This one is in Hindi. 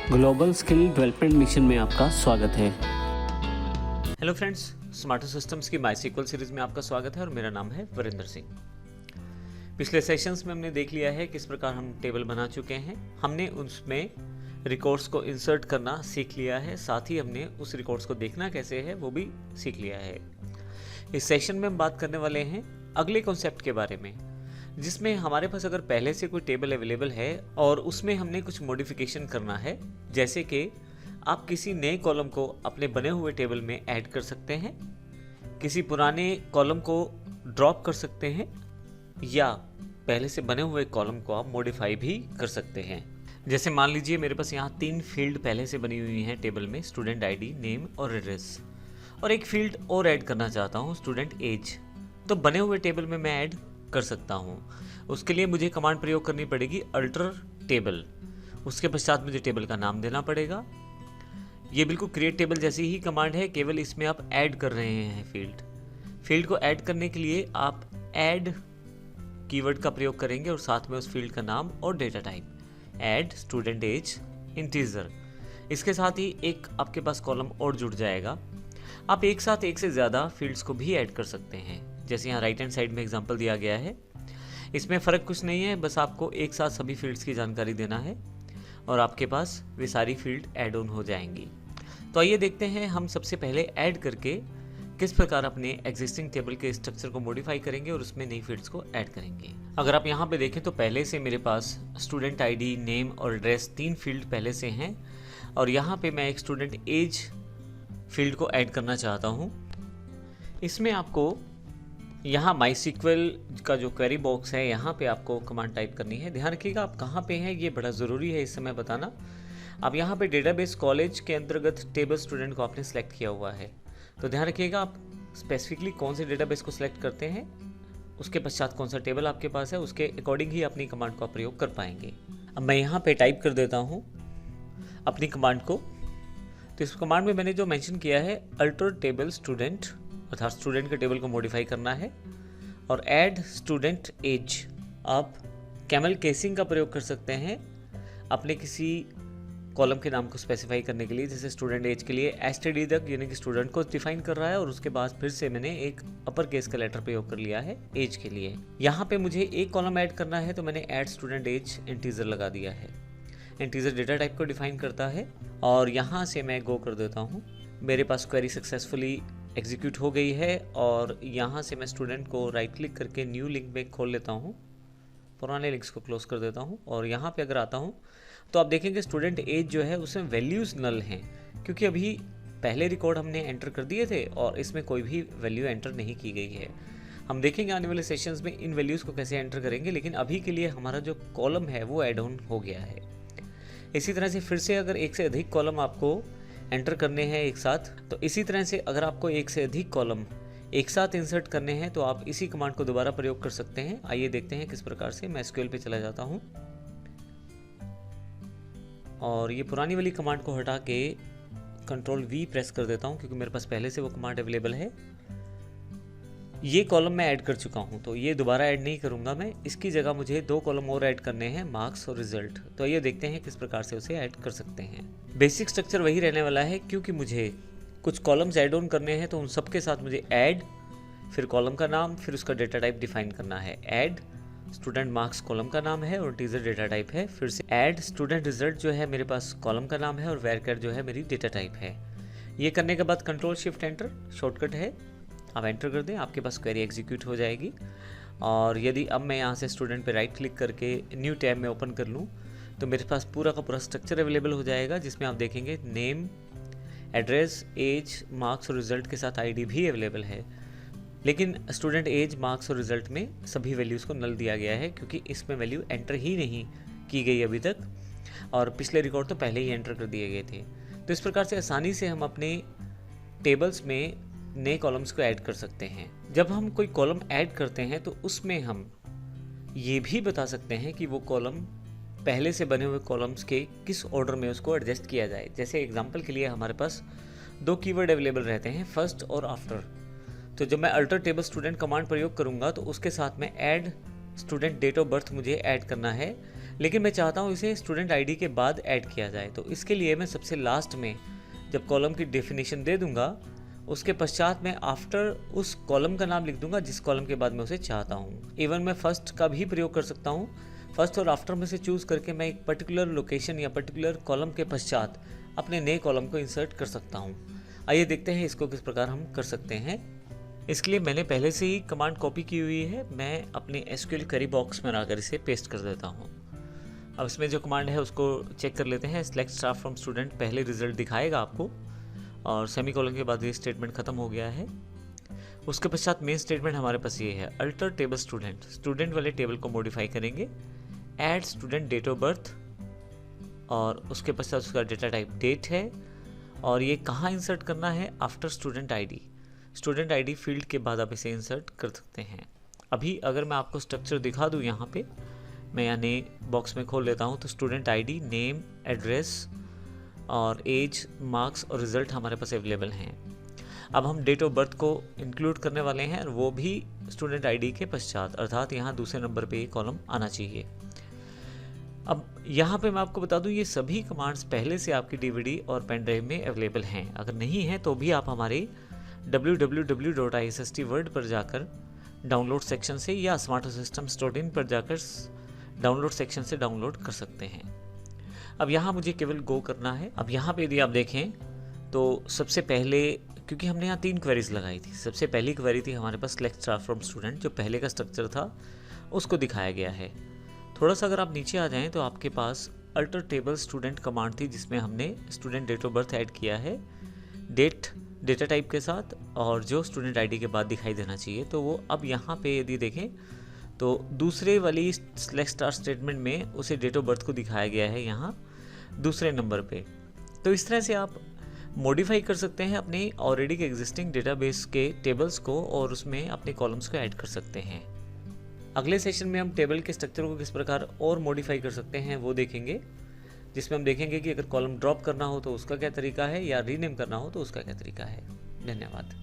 ग्लोबल स्किल डेवलपमेंट मिशन में आपका स्वागत है। हेलो फ्रेंड्स, स्मार्टर सिस्टम्स की माईसीक्वल सीरीज में आपका स्वागत है और मेरा नाम है वरिंदर सिंह। पिछले सेशंस में हमने देख लिया है किस प्रकार हम टेबल बना चुके हैं। हमने उसमें रिकॉर्ड्स को इंसर्ट करना सीख लिया है, साथ ही हमने उस रिकॉर्ड्स को देखना कैसे है वो भी सीख लिया है। इस सेशन में हम बात करने वाले हैं अगले कॉन्सेप्ट के बारे में, जिसमें हमारे पास अगर पहले से कोई टेबल अवेलेबल है और उसमें हमने कुछ मॉडिफिकेशन करना है, जैसे कि आप किसी नए कॉलम को अपने बने हुए टेबल में ऐड कर सकते हैं, किसी पुराने कॉलम को ड्रॉप कर सकते हैं, या पहले से बने हुए कॉलम को आप मॉडिफाई भी कर सकते हैं। जैसे मान लीजिए मेरे पास यहाँ 3 फील्ड पहले से बनी हुई हैं टेबल में, स्टूडेंट आईडी, नेम और एड्रेस, और एक फील्ड और ऐड करना चाहता हूँ, स्टूडेंट एज। तो बने हुए टेबल में मैं ऐड कर सकता हूँ। उसके लिए मुझे कमांड प्रयोग करनी पड़ेगी अल्टर टेबल। उसके पश्चात मुझे टेबल का नाम देना पड़ेगा। ये बिल्कुल क्रिएट टेबल जैसी ही कमांड है, केवल इसमें आप ऐड कर रहे हैं फील्ड को ऐड करने के लिए आप ऐड कीवर्ड का प्रयोग करेंगे और साथ में उस फील्ड का नाम और data type, add student as integer. इसके साथ ही एक आपके पास कॉलम और जुड़ जाएगा। आप एक साथ एक से ज़्यादा फील्ड्स को भी ऐड कर सकते हैं, जैसे यहाँ राइट हैंड साइड में एग्जांपल दिया गया है। इसमें फ़र्क कुछ नहीं है, बस आपको एक साथ सभी फील्ड्स की जानकारी देना है और आपके पास वे सारी फील्ड ऐड ऑन हो जाएंगी। तो आइए देखते हैं हम सबसे पहले ऐड करके किस प्रकार अपने एग्जिस्टिंग टेबल के स्ट्रक्चर को मॉडिफाई करेंगे और उसमें नई फील्ड्स को ऐड करेंगे। अगर आप यहाँ पे देखें तो पहले से मेरे पास स्टूडेंट आईडी, नेम और एड्रेस 3 फील्ड पहले से हैं, और यहाँ पे मैं एक स्टूडेंट एज फील्ड को ऐड करना चाहता हूँ। इसमें आपको यहाँ माईसीक्वल का जो क्वेरी बॉक्स है, यहाँ पे आपको कमांड टाइप करनी है। ध्यान रखिएगा आप कहाँ पे हैं, ये बड़ा ज़रूरी है इस समय बताना। अब यहाँ पे डेटाबेस कॉलेज के अंतर्गत टेबल स्टूडेंट को आपने सेलेक्ट किया हुआ है, तो ध्यान रखिएगा आप स्पेसिफिकली कौन से डेटाबेस को सिलेक्ट करते हैं, उसके पश्चात कौन सा टेबल आपके पास है, उसके अकॉर्डिंग ही अपनी कमांड का प्रयोग कर पाएंगे। अब मैं यहाँ पे टाइप कर देता हूँ अपनी कमांड को। तो इस कमांड में मैंने जो मेंशन किया है अल्टर टेबल स्टूडेंट, अर्थात स्टूडेंट के टेबल को मॉडिफाई करना है, और ऐड स्टूडेंट एज। आप कैमल केसिंग का प्रयोग कर सकते हैं अपने किसी कॉलम के नाम को स्पेसिफाई करने के लिए। जैसे स्टूडेंट एज के लिए एसटीडी तक, यानी कि स्टूडेंट को डिफाइन कर रहा है, और उसके बाद फिर से मैंने एक अपर केस का लेटर प्रयोग कर लिया है एज के लिए। यहाँ पे मुझे एक कॉलम ऐड करना है, तो मैंने ऐड स्टूडेंट एज इंटीजर लगा दिया है। इंटीजर डेटा टाइप को डिफाइन करता है, और यहाँ से मैं गो कर देता हूँ। मेरे पास क्वेरी सक्सेसफुली एग्जीक्यूट हो गई है, और यहाँ से मैं स्टूडेंट को राइट क्लिक करके न्यू लिंक में खोल लेता हूँ, पुराने लिंक्स को क्लोज कर देता हूँ, और यहाँ पे अगर आता हूँ तो आप देखेंगे स्टूडेंट एज जो है उसमें वैल्यूज़ नल हैं, क्योंकि अभी पहले रिकॉर्ड हमने एंटर कर दिए थे और इसमें कोई भी वैल्यू एंटर नहीं की गई है। हम देखेंगे आने वाले सेशंस में इन वैल्यूज़ को कैसे एंटर करेंगे, लेकिन अभी के लिए हमारा जो कॉलम है वो एड ऑन हो गया है। इसी तरह से फिर से अगर एक से अधिक कॉलम आपको एंटर करने हैं एक साथ, तो इसी तरह से अगर आपको एक से अधिक कॉलम एक साथ इंसर्ट करने हैं तो आप इसी कमांड को दोबारा प्रयोग कर सकते हैं। आइए देखते हैं किस प्रकार से। मैं एसक्यूएल पे चला जाता हूं और ये पुरानी वाली कमांड को हटा के कंट्रोल V प्रेस कर देता हूं, क्योंकि मेरे पास पहले से वो कमांड अवेलेबल है। ये कॉलम मैं ऐड कर चुका हूं, तो ये दोबारा ऐड नहीं करूंगा मैं। इसकी जगह मुझे 2 कॉलम और ऐड करने हैं, मार्क्स और रिजल्ट। तो ये देखते हैं किस प्रकार से उसे ऐड कर सकते हैं। बेसिक स्ट्रक्चर वही रहने वाला है, क्योंकि मुझे कुछ कॉलम्स ऐड ऑन करने हैं, तो उन सब के साथ मुझे ऐड, फिर कॉलम का नाम, फिर उसका डेटा टाइप डिफाइन करना है। ऐड स्टूडेंट मार्क्स कॉलम का नाम है और टीजर डेटा टाइप है। फिर से ऐड स्टूडेंट रिजल्ट जो है मेरे पास कॉलम का नाम है, और वेरकेट जो है मेरी डेटा टाइप है। ये करने के बाद कंट्रोल शिफ्ट एंटर शॉर्टकट है, आप एंटर कर दें, आपके पास क्वेरी एग्जीक्यूट हो जाएगी। और यदि अब मैं यहाँ से स्टूडेंट पे राइट क्लिक करके न्यू टैब में ओपन कर लूँ, तो मेरे पास पूरा का पूरा स्ट्रक्चर अवेलेबल हो जाएगा, जिसमें आप देखेंगे नेम, एड्रेस, एज, मार्क्स और रिजल्ट के साथ आईडी भी अवेलेबल है। लेकिन स्टूडेंट एज, मार्क्स और रिजल्ट में सभी वैल्यूज़ को नल दिया गया है, क्योंकि इसमें वैल्यू एंटर ही नहीं की गई अभी तक, और पिछले रिकॉर्ड तो पहले ही एंटर कर दिए गए थे। तो इस प्रकार से आसानी से हम अपने टेबल्स में नए कॉलम्स को ऐड कर सकते हैं। जब हम कोई कॉलम ऐड करते हैं तो उसमें हम ये भी बता सकते हैं कि वो कॉलम पहले से बने हुए कॉलम्स के किस ऑर्डर में उसको एडजस्ट किया जाए। जैसे एग्जांपल के लिए हमारे पास 2 कीवर्ड अवेलेबल रहते हैं, फर्स्ट और आफ्टर। तो जब मैं अल्टर टेबल स्टूडेंट कमांड प्रयोग करूंगा तो उसके साथ में add student date of birth मुझे ऐड करना है, लेकिन मैं चाहता हूँ इसे स्टूडेंट आईडी के बाद ऐड किया जाए। तो इसके लिए मैं सबसे लास्ट में जब कॉलम की डेफिनेशन दे दूंगा, उसके पश्चात मैं आफ्टर उस कॉलम का नाम लिख दूंगा जिस कॉलम के बाद मैं उसे चाहता हूँ। इवन मैं फर्स्ट का भी प्रयोग कर सकता हूँ। फर्स्ट और आफ्टर में से चूज़ करके मैं एक पर्टिकुलर लोकेशन या पर्टिकुलर कॉलम के पश्चात अपने नए कॉलम को इंसर्ट कर सकता हूँ। आइए देखते हैं इसको किस प्रकार हम कर सकते हैं। इसके लिए मैंने पहले से ही कमांड कॉपी की हुई है। मैं अपने SQL क्वेरी बॉक्स में लाकर इसे पेस्ट कर देता हूँ। अब इसमें जो कमांड है उसको चेक कर लेते हैं। सेलेक्ट स्टार फ्रॉम स्टूडेंट पहले रिजल्ट दिखाएगा आपको, और सेमीकोलन के बाद ये स्टेटमेंट खत्म हो गया है। उसके पश्चात मेन स्टेटमेंट हमारे पास ये है, अल्टर टेबल स्टूडेंट। स्टूडेंट वाले टेबल को मॉडिफाई करेंगे। Add student date of birth, और उसके पश्चात उसका डेटा टाइप डेट है, और ये कहाँ इंसर्ट करना है, after student ID. Student ID field के बाद आप इसे इंसर्ट कर सकते हैं। अभी अगर मैं आपको स्ट्रक्चर दिखा दूँ, यहाँ पे मैं यानी बॉक्स में खोल लेता हूँ, तो स्टूडेंट आईडी, नेम, एड्रेस और एज, मार्क्स और रिजल्ट हमारे पास अवेलेबल हैं। अब हम डेट ऑफ बर्थ को इंक्लूड करने वाले हैं, और वो भी स्टूडेंट आईडी के पश्चात, अर्थात यहाँ दूसरे नंबर पे ये कॉलम आना चाहिए। अब यहाँ पे मैं आपको बता दूँ, ये सभी कमांड्स पहले से आपकी DVD और पेन ड्राइव में अवेलेबल हैं। अगर नहीं है तो भी आप हमारे www.issstword पर जाकर डाउनलोड सेक्शन से या smartersystems.in पर जाकर डाउनलोड सेक्शन से डाउनलोड कर सकते हैं। अब यहाँ मुझे केवल गो करना है। अब यहाँ पे यदि आप देखें तो सबसे पहले, क्योंकि हमने यहाँ 3 क्वेरीज लगाई थी, सबसे पहली क्वेरी थी हमारे पास सेलेक्ट स्टार फ्रॉम स्टूडेंट, जो पहले का स्ट्रक्चर था उसको दिखाया गया है। थोड़ा सा अगर आप नीचे आ जाएं तो आपके पास अल्टर टेबल स्टूडेंट कमांड थी, जिसमें हमने student date of birth add किया है डेट डेटा टाइप के साथ, और जो स्टूडेंट आईडी के बाद दिखाई देना चाहिए। तो वो अब यहाँ पे यदि देखें तो दूसरे वाली सेलेक्ट स्टार स्टेटमेंट में उसे डेट ऑफ बर्थ को दिखाया गया है यहाँ दूसरे नंबर पे। तो इस तरह से आप मॉडिफाई कर सकते हैं अपने ऑलरेडी के एग्जिस्टिंग डेटाबेस के टेबल्स को, और उसमें अपने कॉलम्स को ऐड कर सकते हैं। अगले सेशन में हम टेबल के स्ट्रक्चर को किस प्रकार और मॉडिफाई कर सकते हैं वो देखेंगे, जिसमें हम देखेंगे कि अगर कॉलम ड्रॉप करना हो तो उसका क्या तरीका है, या रीनेम करना हो तो उसका क्या तरीका है। धन्यवाद।